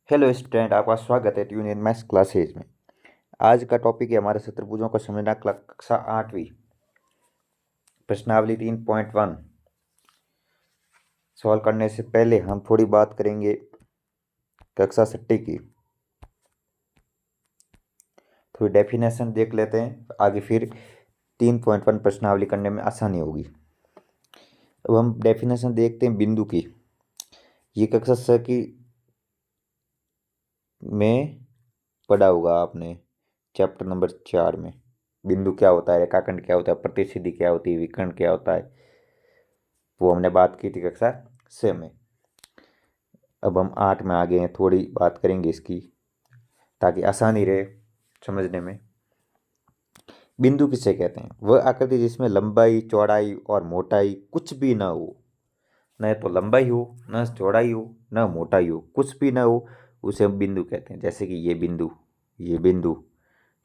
Hello student, आपका स्वागत है ट्यून इन मैथ्स क्लासेज में। आज का टॉपिक है हमारे चतुर्भुजों को समझना, कक्षा 8वीं, प्रश्नावली 3.1। सॉल्व करने से पहले हम थोड़ी बात करेंगे कक्षा 6 की। थोड़ी डेफिनेशन देख लेते हैं, आगे फिर 3.1 प्रश्नावली करने में आसानी होगी। अब हम डेफिनेशन देखते हैं बिंदु की। ये कक्षा 6 की में पढ़ा होगा आपने, चैप्टर नंबर 4 में। बिंदु क्या होता है, रेखाखंड क्या होता है, प्रतिच्छेदी क्या होती है, विकर्ण क्या होता है, वो हमने बात की थी कक्षा 6 में। अब हम 8 में आ गए हैं, थोड़ी बात करेंगे इसकी ताकि आसानी रहे समझने में। बिंदु किसे कहते हैं? वह आकृति जिसमें लंबाई, चौड़ाई और मोटाई कुछ भी ना हो। न तो लंबाई हो, न चौड़ाई हो, न मोटाई हो, कुछ भी ना हो, उसे हम बिंदु कहते हैं। जैसे कि ये बिंदु, ये बिंदु,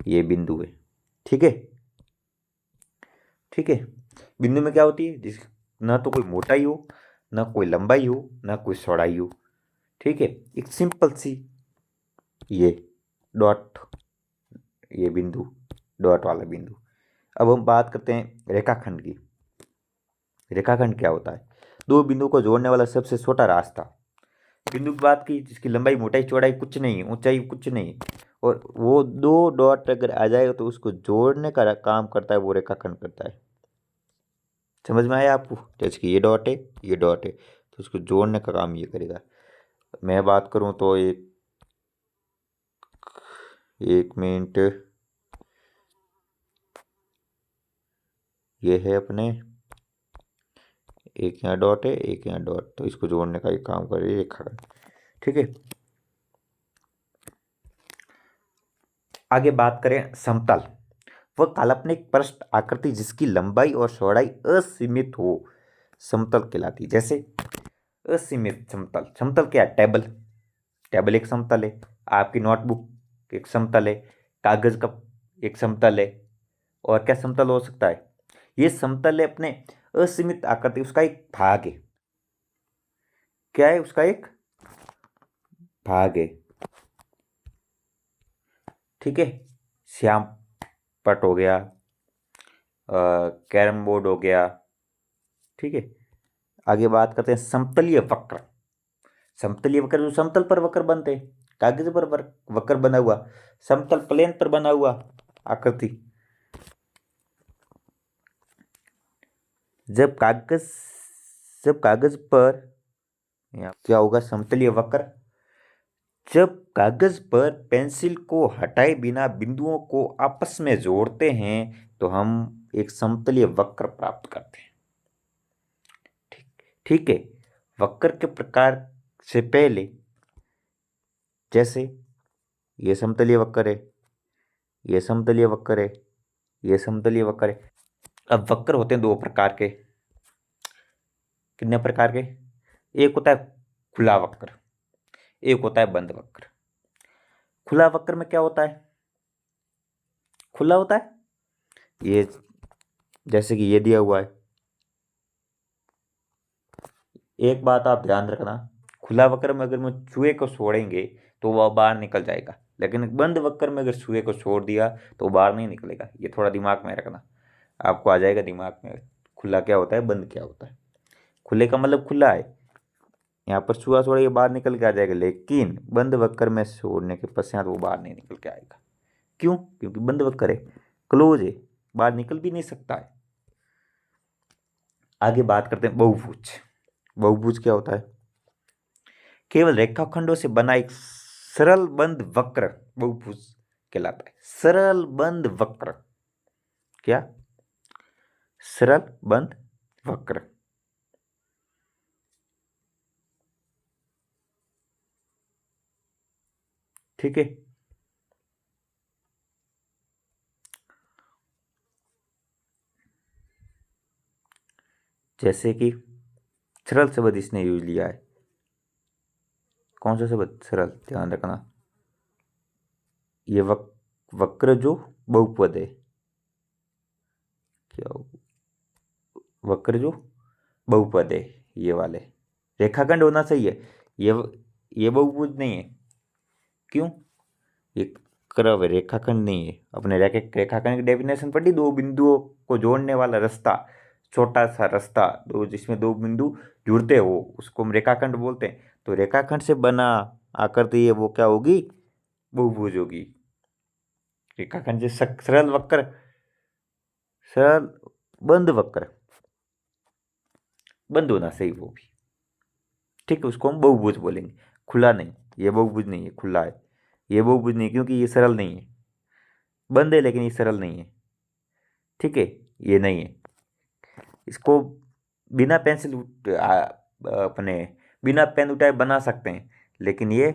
ये बिंदु है। ठीक है, ठीक है। बिंदु में क्या होती है? जिस ना तो कोई मोटाई हो, ना कोई लंबाई हो, ना कोई चौड़ाई हो। ठीक है, एक सिंपल सी ये डॉट, ये बिंदु, डॉट वाला बिंदु। अब हम बात करते हैं रेखाखंड की। रेखाखंड क्या होता है? दो बिंदु को जोड़ने वाला सबसे छोटा रास्ता। बिंदु की बात की जिसकी लंबाई, मोटाई, चौड़ाई कुछ नहीं, ऊंचाई कुछ नहीं, और वो दो डॉट अगर आ जाएगा तो उसको जोड़ने का काम करता है, वो रेखाखंड करता है। समझ में आया आपको? जैसे कि ये डॉट है, ये डॉट है, तो उसको जोड़ने का काम ये करेगा। मैं बात करूं तो एक एक मिनट, ये है अपने, एक यहाँ डॉट है, एक यहाँ डॉट, तो इसको जोड़ने का ये काम कर रही है रेखाखंड। ठीक है, आगे बात करें समतल। वह काल्पनिक पृष्ठ आकृति जिसकी लंबाई और चौड़ाई असीमित हो, समतल कहलाती है। जैसे असीमित समतल, समतल क्या है? टेबल, टेबल एक समतल है। आपकी नोटबुक एक समतल है। कागज का एक समतल है। और क्या समतल हो सकता है? ये समतल है अपने असीमित आकृति, उसका एक भाग है। क्या है? उसका एक भाग है। ठीक है, श्याम पट हो गया, कैरम बोर्ड हो गया। ठीक है, आगे बात करते हैं समतलीय वक्र। समतलीय वक्र जो समतल पर वक्र बनते हैं, कागज पर वक्र बना हुआ, समतल प्लेन पर बना हुआ आकृति। जब कागज जब कागज पर क्या होगा? समतलीय वक्र। जब कागज पर पेंसिल को हटाए बिना बिंदुओं को आपस में जोड़ते हैं तो हम एक समतलीय वक्र प्राप्त करते हैं। ठीक, ठीक है। वक्र के प्रकार से पहले, जैसे ये समतलीय वक्र है, ये समतलीय वक्र है, ये समतलीय वक्र है। अब वक्र होते हैं दो प्रकार के। कितने प्रकार के? एक होता है खुला वक्र, एक होता है बंद वक्र। खुला वक्र में क्या होता है? खुला होता है ये, जैसे कि ये दिया हुआ है। एक बात आप ध्यान रखना, खुला वक्र में अगर मैं चूहे को छोड़ेंगे तो वह बाहर निकल जाएगा, लेकिन बंद वक्र में अगर चूहे को छोड़ दिया तो बाहर नहीं निकलेगा। ये थोड़ा दिमाग में रखना, आपको आ जाएगा दिमाग में। खुला क्या होता है, बंद क्या होता है। खुले का मतलब खुला है, यहाँ पर चूहा छोड़ेगा बाहर निकल के आ जाएगा, लेकिन बंद वक्र में छोड़ने के पश्चात वो बाहर नहीं निकल के आएगा। क्यों? क्योंकि बंद वक्र है, क्लोज है, बाहर निकल भी नहीं सकता है। आगे बात करते हैं बहुभुज। बहुभुज क्या होता है? केवल रेखाखंडों से बना एक सरल बंद वक्र बहुभुज कहलाता है। सरल बंद वक्र, क्या? सरल बंद वक्र। ठीक है, जैसे कि सरल शब्द इसने यूज लिया है। कौन सा शब्द? सरल, ध्यान रखना। ये वक्र जो बहुपद है, क्या वक्र जो बहुपद है, ये वाले रेखाखंड होना चाहिए। ये ये बहुभुज नहीं है, क्यों? ये कर्व रेखाखंड नहीं है। अपने रेखाखंड की डेफिनेशन पढ़ी, दो बिंदुओं को जोड़ने वाला रास्ता, छोटा सा रास्ता दो जिसमें दो बिंदु जुड़ते हो उसको हम रेखाखंड बोलते हैं। तो रेखाखंड से बना आकृति है वो क्या होगी? बहुभुज होगी। रेखाखंड से सरल वक्र, सरल बंद वक्र, बंद होना सही वो भी, ठीक है, उसको हम बहुभुज बोलेंगे। खुला नहीं, ये बहुभुज नहीं है, खुला है। ये बहुभुज नहीं क्योंकि ये सरल नहीं है, बंद है लेकिन ये सरल नहीं है, ठीक है, ये नहीं है। इसको बिना पेंसिल अपने बिना पेन उठाए बना सकते हैं, लेकिन ये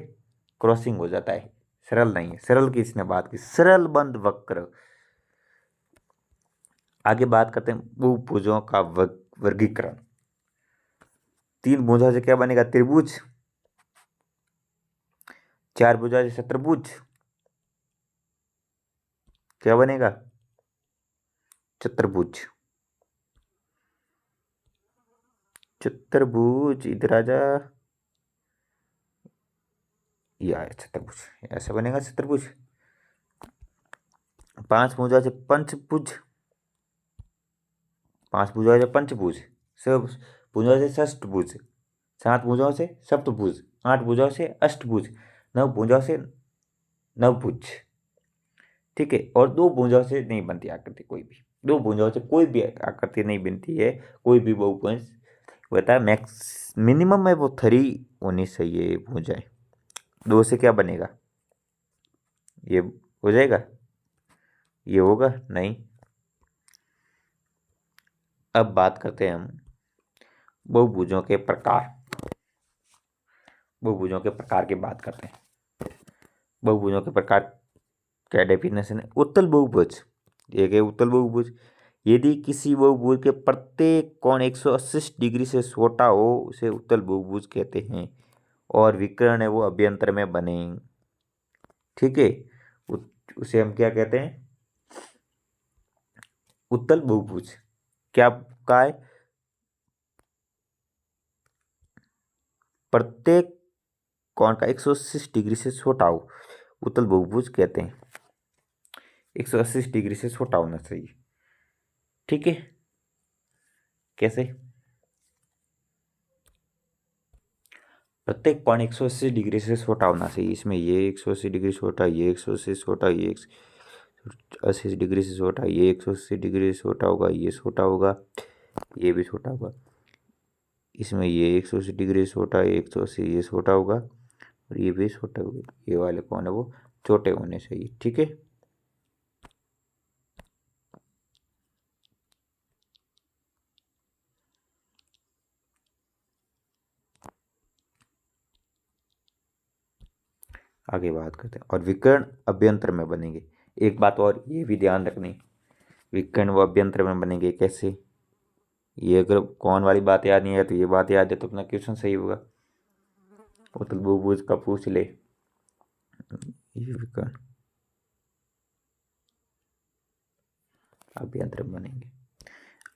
क्रॉसिंग हो जाता है, सरल नहीं है। सरल की इसने बात की, सरल बंद वक्र। आगे बात करते हैं बहुभुजों का वर्गीकरण। तीन भुजा से क्या बनेगा? त्रिभुज। चार भुजा से चतुर्भुज, क्या बनेगा? चतुर्भुज। चतुर्भुज इधर आ जा, ये आया चतुर्भुज, ऐसा बनेगा चतुर्भुज। पांच भुजा से पंचभुज, पांच भुजा से पंचभुज, सब भुजा से षष्ठभुज, सात भुजाओं से सप्तभुज, आठ भुजाओं से अष्टभुज, नौ भुजाओं से नवभुज, ठीक है। और दो भुजाओं से नहीं बनती आकृति कोई भी, दो भुजाओं से कोई भी आकृति नहीं बनती है, कोई भी बहुभुज बता। मैक्स मिनिमम है वो 3 होनी चाहिए भुजाएं। दो से क्या बनेगा? ये हो जाएगा, ये होगा नहीं। अब बात करते हैं हम बहुभुजों के प्रकार। बहुभुजों के प्रकार की बात करते हैं। बहुभुजों के प्रकार क्या डेफिनेशन है? उत्तल बहुभुज, एक है उत्तल बहुभुज। यदि किसी बहुभुज के प्रत्येक कोण 180 डिग्री से छोटा हो उसे उत्तल बहुभुज कहते हैं, और विकर्ण है वो अभ्यंतर में बने, ठीक है, उसे हम क्या कहते हैं? उत्तल बहुभुज। क्या का है? प्रत्येक कोण का 180 डिग्री से छोटा हो, उत्तल बहुभुज कहते हैं। 180 डिग्री से छोटा होना चाहिए, ठीक है। कैसे? प्रत्येक कोण 180 डिग्री से छोटा होना चाहिए। इसमें ये 180 डिग्री छोटा, ये 180 छोटा, ये 180 डिग्री से छोटा, ये 180 डिग्री से छोटा होगा, ये छोटा होगा, ये भी छोटा होगा। इसमें ये 180 डिग्री से छोटा, 180 ये छोटा होगा, और ये भी छोटा होगा। ये वाले कोण है वो छोटे होने चाहिए, ठीक है। आगे बात करते हैं। और विकर्ण अभ्यंतर में बनेंगे। एक बात और ये भी ध्यान रखनी, विकर्ण व अभ्यंतर में बनेंगे कैसे? ये अगर कौन वाली बात याद नहीं है तो ये बात याद है तो अपना क्वेश्चन सही होगा। उत्तल बहुभुज का पूछ ले, ये विकर्ण अभ्यंतर में बनेंगे।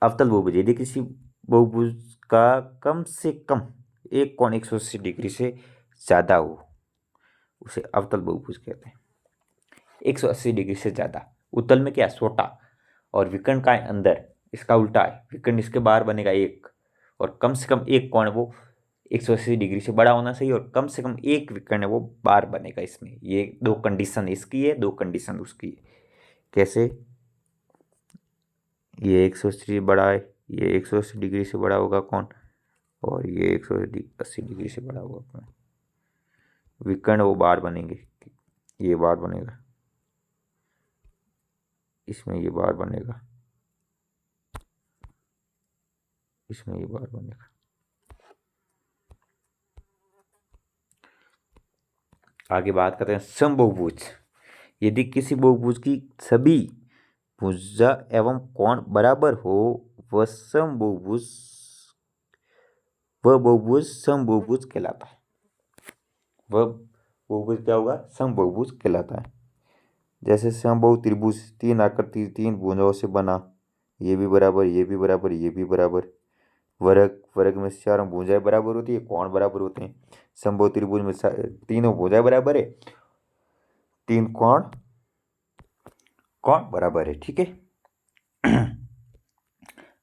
अवतल बहुभुज, यदि किसी बहुभुज का कम से कम एक कोण 180 डिग्री से ज्यादा हो उसे अवतल बहुभुज कहते हैं। 180 डिग्री से ज्यादा, उत्तल में क्या? छोटा, और विकर्ण का है अंदर, इसका उल्टा है, विकर्ण इसके बाहर बनेगा एक, और कम से कम एक कोण वो 180 डिग्री से बड़ा होना चाहिए, और कम से कम एक विकर्ण है वो बाहर बनेगा। इसमें ये दो कंडीशन इसकी है, दो कंडीशन उसकी है। कैसे? ये 180 बड़ा है, ये 180 डिग्री से बड़ा होगा कौन, और ये 180 डिग्री से बड़ा होगा कौन। विकर्ण वो बार बनेंगे, ये बार बनेगा, इसमें ये बार बनेगा, इसमें ये बार बनेगा। आगे बात करते हैं समबहुभुज। यदि किसी बहुभुज की सभी भुजा एवं कोण बराबर हो वह समबहुभुज, वह बहुभुज समबहुभुज कहलाता है। वह बहुभुज क्या होगा? समबहुभुज कहलाता है। जैसे समबाहु त्रिभुज, तीन आकृति तीन भुजाओं से बना, ये भी बराबर, ये भी बराबर, ये भी बराबर। वर्ग, वर्ग में चारों भुजाएं बराबर होती है, कोण बराबर होते हैं। समबाहु त्रिभुज में तीनों भुजाएं बराबर है, तीन कोण बराबर है। ठीक है।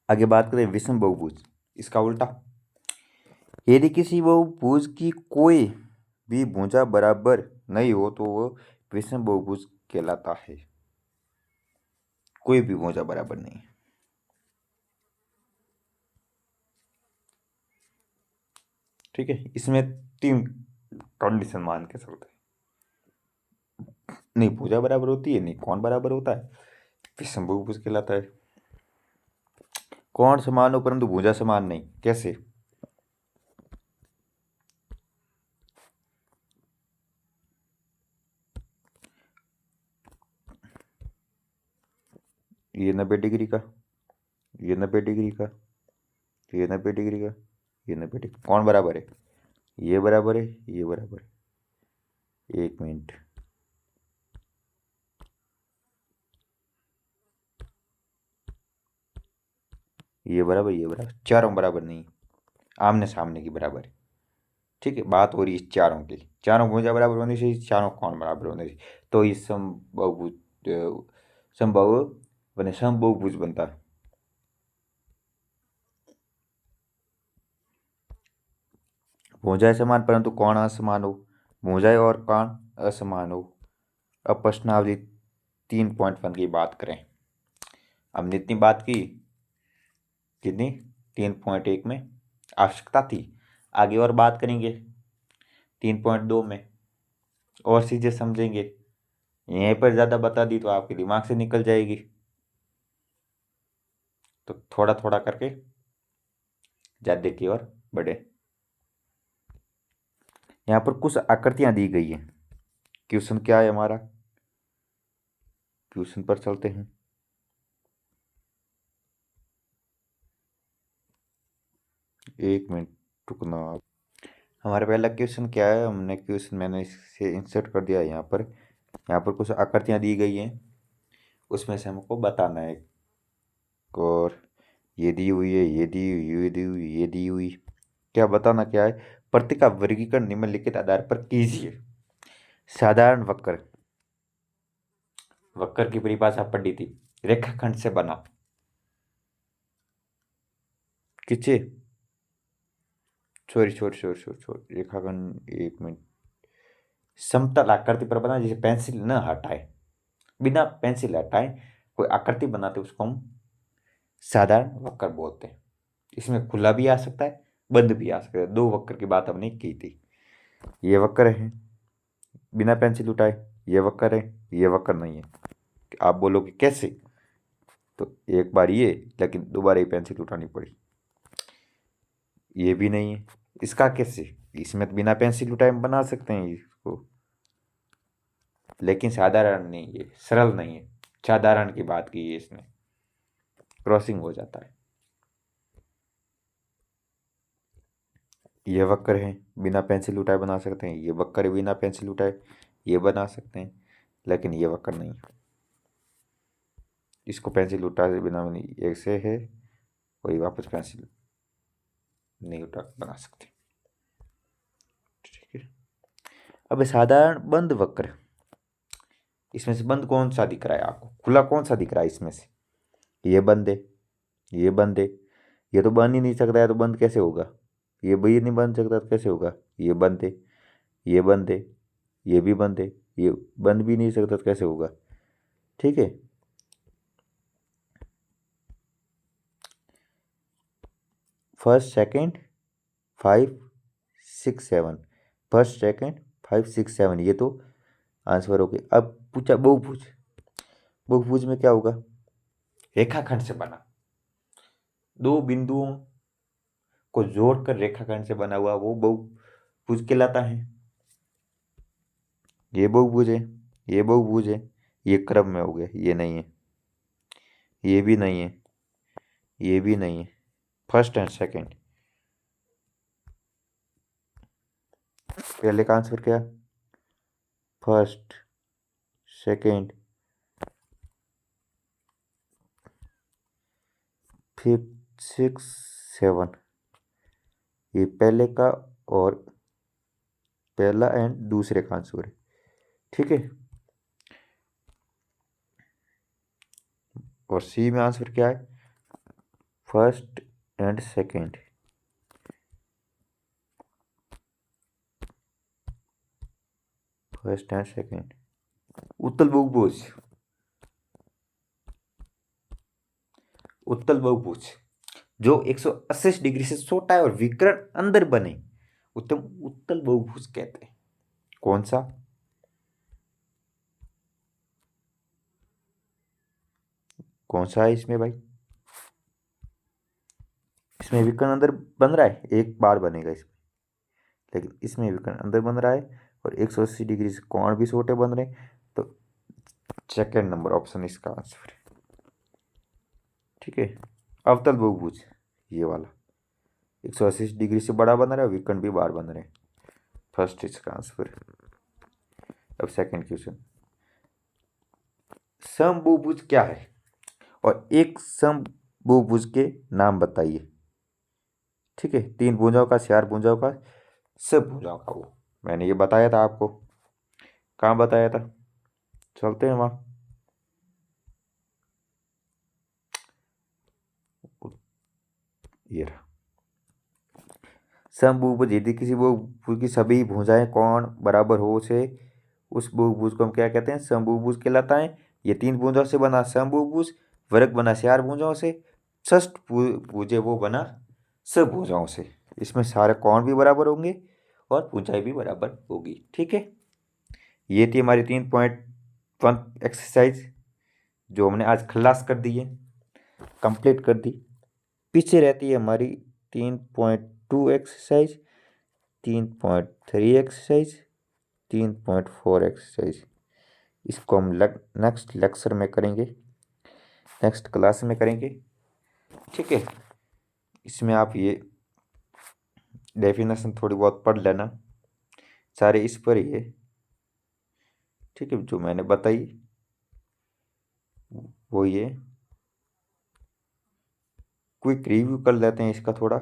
आगे बात करें विषम बहुभुज, इसका उल्टा। यदि किसी बहुभुज की कोई भी भुजा बराबर नहीं हो तो वह विषम बहुभुज कहलाता है। कोई भी भुजा बराबर नहीं। ठीक है, इसमें तीन कंडीशन मान के चलते हैं। नहीं भुजा बराबर होती है, नहीं कोण बराबर होता है, विषम बहुभुज कहलाता है। कोण समान हो परंतु भुजा समान नहीं, कैसे? ये 90 डिग्री का, ये 90 डिग्री का, ये 90 डिग्री का, ये 90 डिग्री, कौन बराबर है? ये बराबर है, ये बराबर है। एक मिनट, ये बराबर, ये बराबर, चारों बराबर नहीं, आमने सामने की बराबर है। ठीक है, बात हो रही है चारों की, चारों भुजा बराबर होने से, चारों कौन बराबर होने से, तो ये समबाहु बने, समबाहुभुज बनता है। भुजाएं समान परंतु कोण असमान हो, भुजाएं और कोण असमान हो। अब प्रश्नावली 3.1 की बात करें। हमने इतनी बात की, कितनी? 3.1 में आवश्यकता थी, आगे और बात करेंगे 3.2 में, और चीजें समझेंगे। यहीं पर ज्यादा बता दी तो आपके दिमाग से निकल जाएगी, तो थोड़ा थोड़ा करके ज्यादा की ओर बढ़े। यहाँ पर कुछ आकृतियां दी गई हैं। क्वेश्चन क्या है हमारा? क्वेश्चन पर चलते हैं। एक मिनट रुकना। हमारा पहला क्वेश्चन क्या है? हमने क्वेश्चन मैंने इसे इंसर्ट कर दिया है यहाँ पर। यहाँ पर कुछ आकृतियां दी गई हैं, उसमें से हमको बताना है। और ये दी हुई है, ये दी हुई, ये दी हुई, ये दी हुई। क्या बताना क्या है? प्रतीक का वर्गीकरण निम्नलिखित आधार पर कीजिए। साधारण वक्र, वक्र की परिभाषा पढ़ी थी, रेखाखंड से बना। किसे? Sorry sorry sorry sorry sorry, रेखाखंड, एक मिनट। समतल आकृति पर बना, जिसे पेंसिल न हटाए, बिना पेंसिल हटाए कोई आकृति बनाते उसको हम साधारण वक्र बोलते हैं। इसमें खुला भी आ सकता है, बंद भी आ सकता है। दो वक्र की बात हमने की थी। ये वक्र है बिना पेंसिल उठाए, ये वक्र है, ये वक्र नहीं है। आप बोलोगे कैसे? तो एक बार ये, लेकिन दोबारा ये पेंसिल उठानी पड़ी। ये भी नहीं है, इसका कैसे? इसमें तो बिना पेंसिल उठाए हम बना सकते हैं इसको, लेकिन साधारण नहीं, ये सरल नहीं है। साधारण की बात की है, इसमें क्रॉसिंग हो जाता है। ये वक्र है, बिना पेंसिल उठाए बना सकते हैं। ये वक्र है, बिना पेंसिल उठाए ये बना सकते हैं, लेकिन ये वक्र नहीं। इसको पेंसिल उठाए बिना नहीं, ऐसे है, वही वापस पेंसिल नहीं उठा बना सकते। ठीक है। अब साधारण बंद वक्र, इसमें से बंद कौन सा दिख रहा है आपको? खुला कौन सा दिख रहा है इसमें से? ये बंद है, ये बंद है। ये तो बन ही नहीं सकता है, तो बंद कैसे होगा? ये भी नहीं बन सकता तो कैसे होगा? ये बंद है, ये बंद है, ये भी बंद है, ये बंद भी नहीं सकता तो कैसे होगा? ठीक है। फर्स्ट सेकंड 5 6 7, फर्स्ट सेकंड 5 6 7, ये तो आंसर हो गया। अब पूछा बहुभुज, बहुभुज में क्या होगा? रेखाखंड से बना, दो बिंदुओं को जोड़कर रेखाखंड से बना हुआ वो बहुभुज कहलाता है। ये बहुभुज है, ये बहुभुज है, ये क्रम में हो गया, ये नहीं है, ये भी नहीं है, ये भी नहीं है। फर्स्ट एंड सेकंड, पहले का आंसर क्या? फर्स्ट सेकंड 5 6 7, ये पहले का और पहला एंड दूसरे का आंसर है। ठीक है। और सी में आंसर क्या है? First and second. First and second. उत्तल बहुभुज, उत्तल बहुभुज जो 180 डिग्री से छोटा है और विकर्ण अंदर बने, उत्तम उत्तल बहुभुज कहते हैं। कौन सा? कौन सा है इसमें भाई? इसमें विकर्ण अंदर बन रहा है, एक बार बनेगा इसमें, लेकिन इसमें विकर्ण अंदर बन रहा है और 180 डिग्री से कोण भी छोटे बन रहे हैं, तो सेकेंड नंबर ऑप्शन इसका आंसर है। ठीक है, अवतल बहुभुज ये वाला 180 डिग्री से बड़ा बन रहा है, विकर्ण भी बार बन रहे हैं, फर्स्ट इसका आंसर। अब सेकंड क्वेश्चन, समबहुभुज क्या है और एक समबहुभुज के नाम बताइए। ठीक है, 3 भुजाओं का, 4 भुजाओं का, सब भुजाओं का। वो मैंने ये बताया था आपको, कहाँ बताया था? चलते हैं वहाँ। ये रहा समबहुभुज, यदि किसी बहुभुज की सभी भुजाएं कोण बराबर हो से उस बहुभुज को हम क्या कहते हैं? समबहुभुज कहलाता है। ये 3 भुजाओं से बना समबहुभुज, वर्ग बना 4 भुजाओं से, षष्ठ भुज वो बना सब भुजाओं से। इसमें सारे कोण भी बराबर होंगे और भुजाएं भी बराबर होगी। ठीक है, ये थी हमारी 3.1 एक्सरसाइज जो हमने आज खलास कर दी है, कंप्लीट कर दी। पीछे रहती है हमारी 3.2 एक्सरसाइज, 3.3 एक्सरसाइज, 3.4 एक्सरसाइज। इसको हम नेक्स्ट लेक्चर में करेंगे, नेक्स्ट क्लास में करेंगे। ठीक है, इसमें आप ये डेफिनेशन थोड़ी बहुत पढ़ लेना, सारे इस पर ही है। ठीक है, जो मैंने बताई वो ये क्विक रिव्यू कर लेते हैं इसका थोड़ा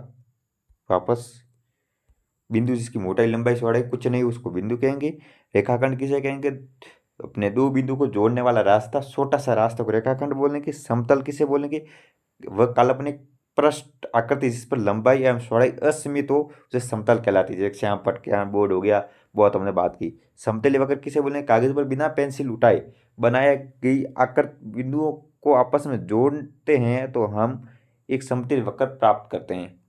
वापस। बिंदु जिसकी मोटाई लंबाई चौड़ाई कुछ नहीं उसको बिंदु कहेंगे। रेखाखंड किसे कहेंगे? अपने दो बिंदु को जोड़ने वाला रास्ता, छोटा सा रास्ता को रेखाखंड बोलेंगे। समतल किसे बोलेंगे? वह काल्पनिक पृष्ठ आकृति जिस पर लंबाई एवं चौड़ाई असीमित हो उसे समतल कहलाती है। जैसे यहाँ पटकियाँ बोर्ड हो गया, बहुत हमने बात की। समतलीय वक्र किसे बोलेंगे? कागज पर बिना पेंसिल उठाए बनाया गई आकृति बिंदुओं को आपस में जोड़ते हैं तो हम एक समतलीय वक्र प्राप्त करते हैं।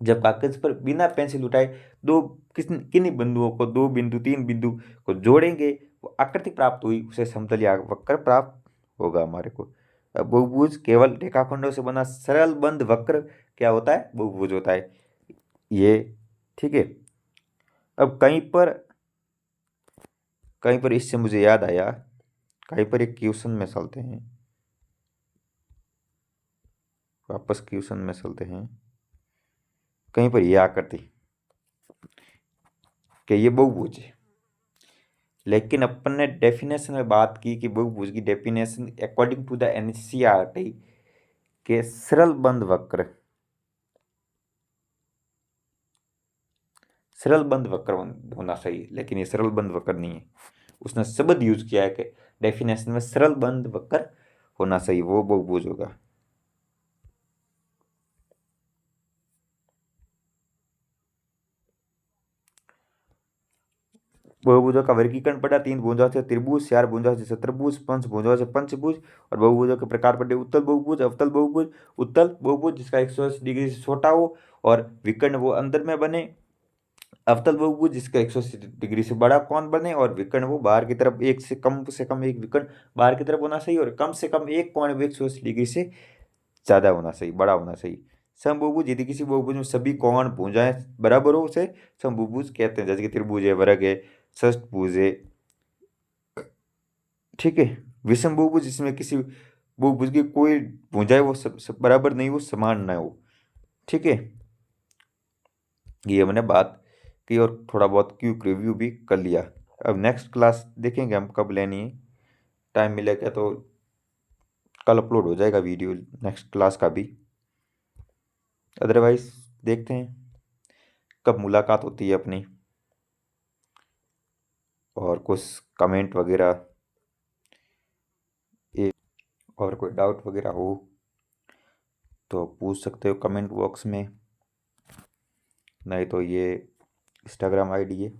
जब कागज पर बिना पेंसिल उठाए दो किन्हीं बिंदुओं को, 2 बिंदु 3 बिंदु को जोड़ेंगे, वो आकृति प्राप्त हुई, उसे समतलीय वक्र प्राप्त होगा हमारे को। बहुभुज केवल रेखाखंडों से बना सरल बंद वक्र क्या होता है? बहुभुज होता है ये। ठीक है, अब कहीं पर इससे मुझे याद आया, कहीं पर एक क्वेश्चन में चलते हैं, वापस क्वेश्चन में चलते हैं। कहीं पर यह आकृति कि ये बहुभुज है, लेकिन अपन ने डेफिनेशन में बात की कि बहुभुज की definition according to the NCERT के सरल बंद वक्र, सरल बंद वक्र होना चाहिए, लेकिन ये सरल बंद वक्र नहीं है। उसने शब्द यूज किया है कि डेफिनेशन में सरल बंद वक्र होना चाहिए, वो बहुभुज होगा। बहुभुजों का वर्गीकरण पड़ा, 3 भुजाओं से त्रिभुज, 4 भुजाओं से चतुर्भुज, 5 भुजाओं से पंचभुज और बहुभुजों के प्रकार पड़े, उत्तल बहुभुज, अवतल बहुभुज। उत्तल बहुभुज जिसका 180 डिग्री से छोटा हो और विकर्ण वो अंदर में बने। अवतल बहुभुज जिसका 180 डिग्री से बड़ा कोण बने और विकर्ण वो बाहर की तरफ, एक से कम एक विकर्ण बाहर की तरफ होना चाहिए और कम से कम एक कोण 180 डिग्री से ज़्यादा होना चाहिए, बड़ा होना चाहिए। समबहुभुज यदि किसी बहुभुज में सभी कोण भुजाएं बराबर हो उसे समबहुभुज कहते हैं, जैसे कि त्रिभुज है, वर्ग है, षष्ठभुज है। ठीक है, विषम बहुभुज जिसमें किसी बहुभुज की कोई भुजाएं वो सब बराबर नहीं हो, समान ना हो। ठीक है, ये हमने बात की और थोड़ा बहुत क्विक रिव्यू भी कर लिया। अब नेक्स्ट क्लास देखेंगे हम कब लेनी है, टाइम मिलेगा तो कल अपलोड हो जाएगा वीडियो नेक्स्ट क्लास का भी। अदरवाइज देखते हैं कब मुलाकात होती है अपनी, और कुछ कमेंट वगैरह और कोई डाउट वगैरह हो तो पूछ सकते हो कमेंट बॉक्स में, नहीं तो ये इंस्टाग्राम आईडी है।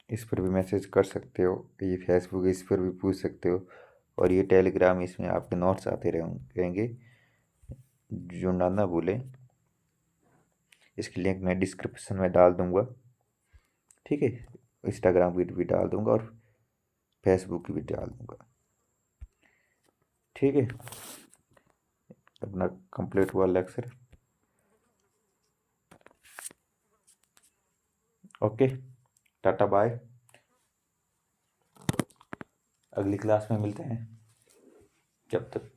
इस पर भी मैसेज कर सकते हो, ये फेसबुक इस पर भी पूछ सकते हो, और ये टेलीग्राम, इसमें आपके नोट्स आते रहेंगे, जुड़ना ना भूलें। इसकी लिंक मैं डिस्क्रिप्शन में डाल दूंगा, ठीक है। इंस्टाग्राम की भी डाल दूंगा और फेसबुक की भी डाल दूंगा, ठीक है। अपना कंप्लीट हुआ लेक्चर। ओके, टाटा बाय, अगली क्लास में मिलते हैं, जब तक